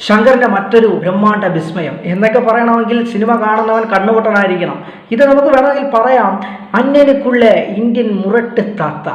ശങ്കറിന്റെ മറ്റൊരു ബ്രഹ്മാണ്ഡ വിസ്മയം എന്നൊക്കെ പറയണമെങ്കിൽ സിനിമ കാണുന്നവൻ കണ്ണുപൊട്ടനായിരിക്കണം. ഇത് നമുക്ക് വേണമെങ്കിൽ പറയാം, അന്യനുക്കുള്ള ഇന്ത്യൻ മുരട്ട് താത്ത.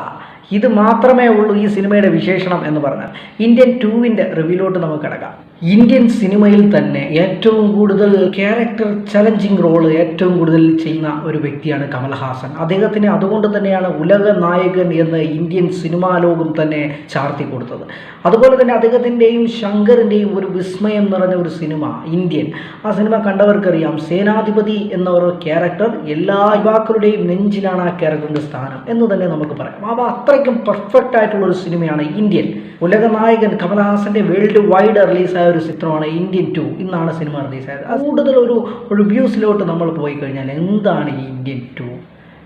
ഇത് മാത്രമേ ഉള്ളൂ ഈ സിനിമയുടെ വിശേഷണം എന്ന് പറഞ്ഞാൽ. ഇന്ത്യൻ 2-ന്റെ റിവ്യൂലോട്ട് നമുക്ക് കിടക്കാം. ഇന്ത്യൻ സിനിമയിൽ തന്നെ ഏറ്റവും കൂടുതൽ ക്യാരക്ടർ ചലഞ്ചിങ് റോള് ഏറ്റവും കൂടുതൽ ചെയ്യുന്ന ഒരു വ്യക്തിയാണ് കമൽഹാസൻ. അദ്ദേഹത്തിന് അതുകൊണ്ട് തന്നെയാണ് ഉലക നായകൻ എന്ന് ഇന്ത്യൻ സിനിമാ ലോകം തന്നെ ചാർത്തി കൊടുത്തത്. അതുപോലെ തന്നെ അദ്ദേഹത്തിൻ്റെയും ശങ്കറിൻ്റെയും ഒരു വിസ്മയം നിറഞ്ഞ ഒരു സിനിമ ഇന്ത്യൻ. ആ സിനിമ കണ്ടവർക്കറിയാം, സേനാധിപതി എന്ന ഒരു ക്യാരക്ടർ എല്ലാ യുവാക്കളുടെയും നെഞ്ചിലാണ് ആ ക്യാരക്ടറിൻ്റെ സ്ഥാനം എന്ന് തന്നെ നമുക്ക് പറയാം. അപ്പോൾ അത്രയ്ക്കും പെർഫെക്റ്റ് ആയിട്ടുള്ള ഒരു സിനിമയാണ് ഇന്ത്യൻ. ഉലകനായകൻ കമൽഹാസന്റെ വേൾഡ് വൈഡ് റിലീസായ ഒരു ചിത്രമാണ് ഇന്ത്യൻ 2. ഇന്നാണ് സിനിമ റിലീസായത്. കൂടുതൽ ഒരു റിവ്യൂസിലോട്ട് നമ്മൾ പോയി കഴിഞ്ഞാൽ എന്താണ് ഈ ഇന്ത്യൻ 2?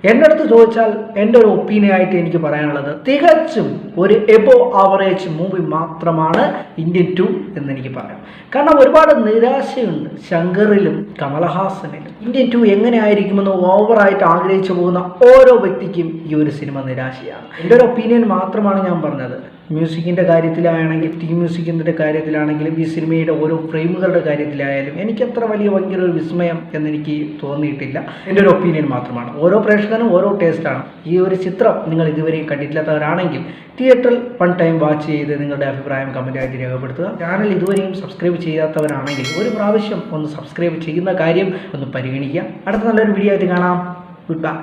എൻ്റെ അടുത്ത് ചോദിച്ചാൽ എൻ്റെ ഒരു ഒപ്പീനിയനായിട്ട് എനിക്ക് പറയാനുള്ളത്, തികച്ചും ഒരു എബോ ആവറേജ് മൂവി മാത്രമാണ് ഇന്ത്യൻ 2 എന്ന് എനിക്ക് പറയാം. കാരണം ഒരുപാട് നിരാശയുണ്ട് ശങ്കറിലും കമൽഹാസനിലും. ഇന്ത്യൻ 2 എങ്ങനെ ആയിരിക്കുമെന്ന് ഓവറായിട്ട് ആഗ്രഹിച്ചു പോകുന്ന ഓരോ വ്യക്തിക്കും ഈ ഒരു സിനിമ നിരാശയാണ്. എൻ്റെ ഒരു ഒപ്പീനിയൻ മാത്രമാണ് ഞാൻ പറഞ്ഞത്. മ്യൂസിക്കിൻ്റെ കാര്യത്തിലാണെങ്കിൽ, ടീം മ്യൂസിക്കിൻ്റെ കാര്യത്തിലാണെങ്കിലും, ഈ സിനിമയുടെ ഓരോ ഫ്രെയിമുകളുടെ കാര്യത്തിലായാലും എനിക്കത്ര ഭയങ്കര ഒരു വിസ്മയം എന്നെനിക്ക് തോന്നിയിട്ടില്ല. എൻ്റെ ഒരു ഒപ്പീനിയൻ മാത്രമാണ്. ഓരോ പ്രേക്ഷകനും ഓരോ ടേസ്റ്റാണ്. ഈ ഒരു ചിത്രം നിങ്ങൾ ഇതുവരെയും കണ്ടിട്ടില്ലാത്തവരാണെങ്കിൽ തിയേറ്ററിൽ 1 ടൈം വാച്ച് ചെയ്ത് നിങ്ങളുടെ അഭിപ്രായം കമൻറ്റായിട്ട് രേഖപ്പെടുത്തുക. ചാനൽ ഇതുവരെയും സബ്സ്ക്രൈബ് ചെയ്യാത്തവരാണെങ്കിൽ ഒരു പ്രാവശ്യം ഒന്ന് സബ്സ്ക്രൈബ് ചെയ്യുന്ന കാര്യം ഒന്ന് പരിഗണിക്കുക. അടുത്ത നല്ലൊരു വീഡിയോ ആയിട്ട് കാണാം. Good bye.